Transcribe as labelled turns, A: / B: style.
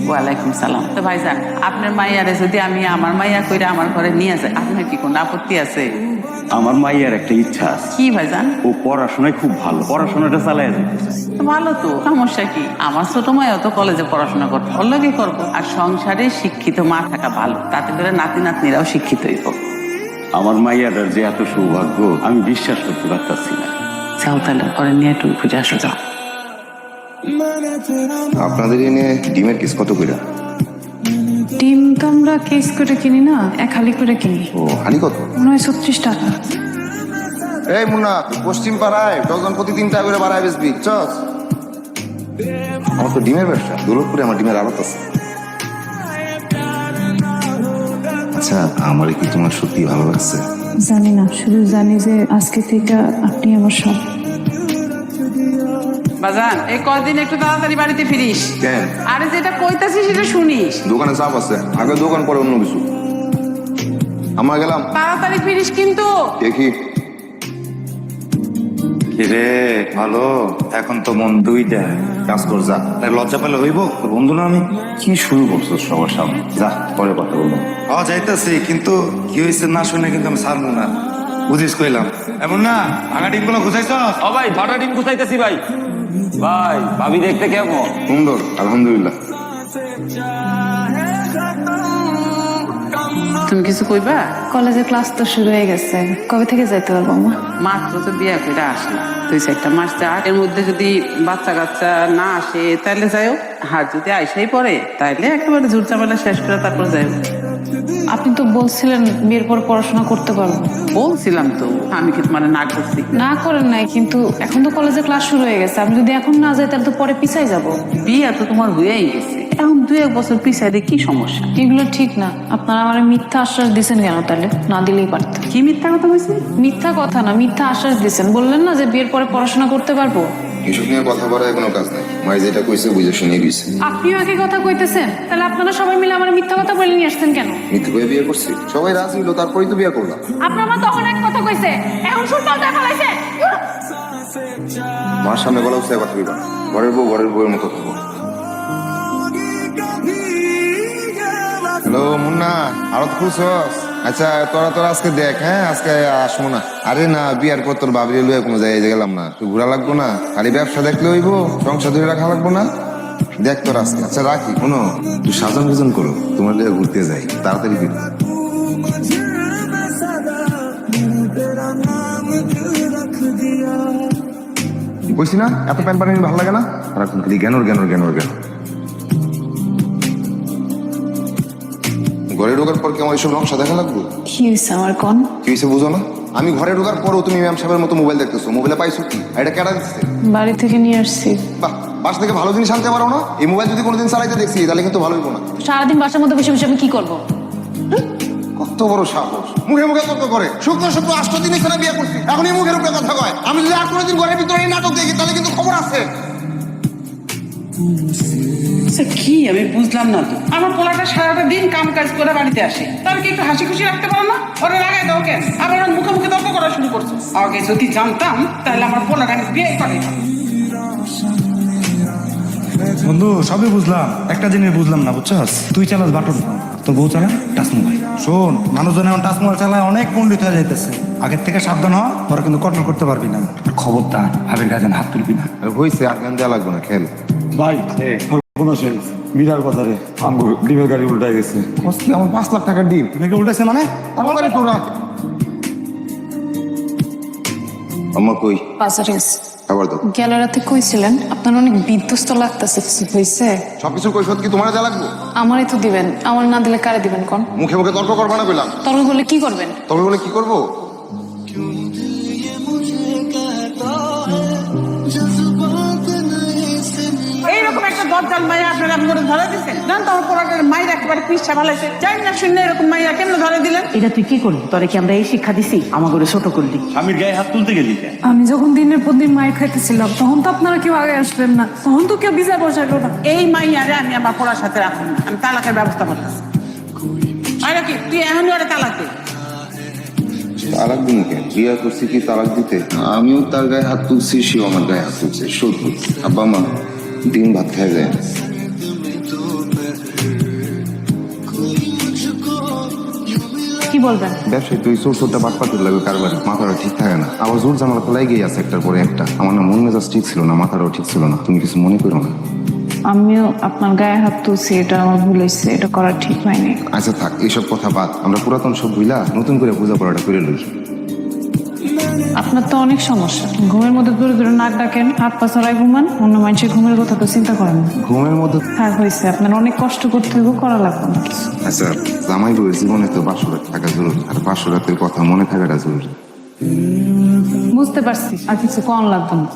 A: ওয়ালাইকুম সালাম। তো ভাইজান, আপনার মাইয়ারে যদি আমি আমার মাইয়া কইরা আমার ঘরে নিয়ে যাই, আপনার কি কোনো আপত্তি আছে?
B: আমার মাইয়ার একটা ইচ্ছা আছে।
A: কি ভাইজান?
B: ও পড়াশোনায় খুব ভালো, পড়াশোনাটা চালায় যেতে চায়।
A: তো ভালো তো, সমস্যা কি? আমার ছোট মাইয়া তো কলেজে পড়াশোনা করতে ওর লাগেই করবো। আর সংসারে শিক্ষিত মা থাকা ভালো, তাতে করে নাতি নাতনিরাও শিক্ষিত হইব।
B: আমার মাইয়াটার যে এত সৌভাগ্য আমি বিশ্বাস করতে পারতাছি না।
A: যাও তাহলে পরে নিয়ে একটু খুঁজে আসো, যাও।
C: আপনাদের এনে ডিমের কেস কত করে?
D: ডিম তো আমরা কেস করে কিনি না, এক হালি করে কিনি।
C: ও হানি কত?
D: মনে হয় 36 টাকা।
C: এই মুন্না, পশ্চিম পাড়ায় ডজন প্রতি 3 টাকা করে বাড়ায় বেচবি, চস। আমার তো ডিমের ব্যবসা, দৌলতপুরে আমার ডিমের আড়ত আছে। আচ্ছা, আমার কি তোমার সত্যি ভালো লাগছে?
D: জানি না, শুধু জানি যে আজকে থেকে আপনি আমার সব।
A: বাজান, এই কদিন একটু তাড়াতাড়ি বাড়িতে ফিরিস।
C: কেন?
A: আরে যেটা কইতাছি সেটা শুনিস।
C: দোকানে চাপ আছে, আগে দোকান পরে অন্য কিছু। আমরা গেলাম,
A: তাড়াতাড়ি ফিরিস কিন্তু।
C: দেখি।
E: রে ভালো, এখন তো মন দুইটা। কাজ কর, যা। তাই লজ্জা পেলে হইব? তোর বন্ধু না আমি।
C: কি শুরু করছো সবার সামনে? যা, পরে কথা বলবো।
E: যাইতেছি, কিন্তু কি হয়েছে না শুনে কিন্তু আমি ছাড়বো না। বুঝিস কইলাম এমন না। ভাঙা ডিম গুলো ঘুষাইছ?
F: ও ভাই, ফাটা ডিম গুছাইতেছি ভাই। ভাই, ভাবি দেখতে কেমন?
C: সুন্দর, আলহামদুলিল্লাহ।
A: তুমি কিছু কইবা?
D: কলেজে ক্লাস তো শুরু হয়ে গেছে, কবে থেকে যাইতে পারবো মা?
A: মাত্র তো বিয়া করে আসলাম, 2-4 মাস যাক। এর মধ্যে যদি বাচ্চা কাচ্চা না আসে তাহলে যাইও, আর যদি আইসাই পড়ে তাইলে একেবারে ঝুট ঝামেলা শেষ করে তারপর যাইও।
D: আপনি তো বলছিলেন বিয়ের পর পড়াশোনা করতে পারবো।
A: বলছিলাম তো, আমি কি তোমার না করছি?
D: না করেন নাই, কিন্তু এখন তো কলেজে ক্লাস শুরু হয়ে গেছে। আমি যদি এখন না যাই তাহলে তো পরে পিছাই যাব।
A: বিয়া তো তোমার হয়েই গেছে, এখন 2-1 বছর পিছাইলে কি সমস্যা?
D: এগুলো ঠিক না। আপনারা আমার মিথ্যা আশ্বাস দিচ্ছেন কেন? তাহলে না দিলেই পারতেন।
A: কি মিথ্যা কথা বলছি?
D: মিথ্যা কথা না, মিথ্যা আশ্বাস দিচ্ছেন। বললেন না যে বিয়ের পরে পড়াশোনা করতে পারবো।
C: এসব নিয়ে কথা বলার কোনো কাজ নাই। মাই যেটা কইছে বুঝে শুনে দিয়েছে।
D: আপনিও একই কথা কইতেছেন, তাহলে আপনারা সবাই মিলে আমার মিথ্যা কথা বলে নিয়ে আসছেন কেন?
C: মিথ্যে করে বিয়ে করছি, সবাই রাজি হলো, তারপরেই তো বিয়ে করলাম।
D: আপনার মা তখন এক কথা কইছে, এখন সুর পাল্টা ফেলাইছে।
C: মার সামনে গলা উঠছে কথা কইবা। ঘরের বউ ঘরের বউয়ের মতো থাকবো। হ্যালো মুন্না, আরো খুশস? আচ্ছা, তোরা আজকে দেখ। হ্যাঁ, আজকে আসবো না। আরে না, বিয়ার পর তোর বাবরি লুয়ে কোনো জায়গায় গেলাম না। তুই ঘোরা লাগবো না, খালি ব্যবসা দেখলে হইব, সংসার ধরে রাখা লাগবো না। দেখ তোর আজকে। আচ্ছা রাখি। কোনো তুই সাজন বিজন করো, তোমার জায়গায় ঘুরতে যাই, তাড়াতাড়ি ফির। বলছি না, এত প্যান পানি ভালো লাগে না। সারাক্ষণ খালি জ্ঞানর জ্ঞানর জ্ঞানর জ্ঞান। ঘরে ঢোকার পর কি আমার এইসব নকশা দেখা লাগবে?
D: কি হয়েছে আমার কোন?
C: কি হয়েছে বুঝো না? আমি ঘরে ঢোকার পরও তুমি ম্যাম সাহেবের মতো মোবাইল দেখতেছো। মোবাইলে পাইছো কি? এটা কেডা দিচ্ছে?
D: বাড়ি থেকে নিয়ে আসছি।
C: বাহ, বাসা থেকে ভালো জিনিস আনতে পারো না? এই মোবাইল যদি কোনোদিন চালাইতে দেখছি তাহলে কিন্তু ভালো হইব না।
D: সারাদিন বাসার মধ্যে বসে বসে আমি কি করবো?
C: কত বড় সাহস! মুখে মুখে তর্ক করে। শুক্র 8 দিন এখানে বিয়ে করছি, এখন এই মুখের উপরে কথা কয়। আমি যদি আর কোনোদিন ঘরের ভিতরে এই নাটক দেখি তাহলে কিন্তু খবর আছে।
A: কি আমি বুঝলাম না তো। আমার পোলাটা সারাটা দিন কাম কাজ করে বাড়িতে আসে, তাহলে কি একটু হাসি খুশি রাখতে পারো না? ওরা লাগাই দাও কেন? আবার ওর মুখে মুখে তর্ক করা শুরু করছো। আগে যদি জানতাম তাহলে আমার পোলাটা আমি বিয়ে করে।
E: বন্ধু, সবই বুঝলাম, একটা জিনিস বুঝলাম না, বুঝছস? তুই চালাস বাটন ফোন, তোর বউ চালায় টাচ মোবাইল। শোন, মানুষজন এখন টাচ মোবাইল চালায় অনেক পণ্ডিত হয়ে যাইতেছে। আগের থেকে সাবধান হ, তোরা কিন্তু কন্ট্রোল করতে পারবি না। খবরদার ভাবের কাজে হাত তুলবি না।
C: হয়েছে, আর গান দেওয়া লাগবে না, খেল।
B: ভাই, মিরার কথা রে, আমার ডিমের গাড়ি উল্টাই গেছে।
C: আমার 5 লাখ টাকার ডিম
E: তুমি উল্টাইছে মানে?
C: আমার গাড়ি তোরা। আমার কই?
D: বাজারে গেছি।
C: আবার তো
D: গেল রাতে কইছিলেন আপনার অনেক বিধ্বস্ত লাগতেছে, কিছু হয়েছে?
C: সবকিছু কৈফত কি তোমার যা লাগবে?
D: আমারই তো দিবেন, আমার না দিলে কারে দিবেন কোন?
C: মুখে মুখে তর্ক করবা না পেলাম।
D: তর্ক করলে কি করবেন?
C: তবে বলে কি করবো?
A: এইরকম একটা দরজাল মাইয়া আপনারা আমি করে ধরে দিচ্ছেন? জান তো আমার পোলাটার মায়ের একেবারে পিসা ভালাইছে। জানি না শূন্য এরকম মাইয়া কেন ধরে দিলেন?
G: এটা তুই কি করলি? তোরে কি আমরা এই শিক্ষা দিছি? আমার করে ছোট করলি?
B: স্বামীর গায়ে হাত তুলতে গেলি কেন?
D: আমি যখন দিনের পর দিন মায়ের খাইতেছিলাম তখন তো আপনারা কেউ আগে আসলেন না, তখন তো কেউ বিচার বসালো না।
A: এই মাইয়ারে আমি আমার পোলার সাথে রাখুন না, আমি তালাকের ব্যবস্থা করতেছি। আর কি তুই এখনই ওরা তালাক দে।
C: তালাক দিন কেন? বিয়ে করছি কি তালাক দিতে? আমিও তার গায়ে হাত তুলছি, সেও আমার গায়ে হাত তুলছে। শুধু আব্বা মা দিন ভাত খাই যায়।
D: বলবেন?
C: ব্যবসায়ী তুই চোরটা বাটপাতের লাগে কারবারে মাথাটা ঠিক থাকে না, আবার জোর জামালা তো লাগেই আছে একটার পরে একটা। আমার না মন মেজাজ ঠিক ছিল না, মাথাটাও ঠিক ছিল না, তুমি কিছু মনে করো না।
D: আমিও আপনার গায়ে হাত তুলছি, এটা আমার ভুল হয়েছে, এটা করা ঠিক হয়নি।
C: আচ্ছা থাক, এইসব কথা বাদ, আমরা পুরাতন সব ভুইলা নতুন করে পূজা করাটা করে লই।
D: আপনার তো অনেক সমস্যা, ঘুমের মধ্যে দূরে দূরে নাক ডাকেন, হাত পা ছড়াই ঘুমান, অন্য মানুষের ঘুমের কথা তো চিন্তা করেন না।
C: ঘুমের মধ্যে
D: থাক হয়েছে, আপনার অনেক কষ্ট করতে হইব, করা লাগবে না কিছু।
C: আচ্ছা, জামাই বউয়ের জীবনে তো 500 রাত থাকা জরুরি, আর 500 রাতের কথা মনে থাকাটা জরুরি।
D: বুঝতে পারছি, আর কিছু কম লাগবে না।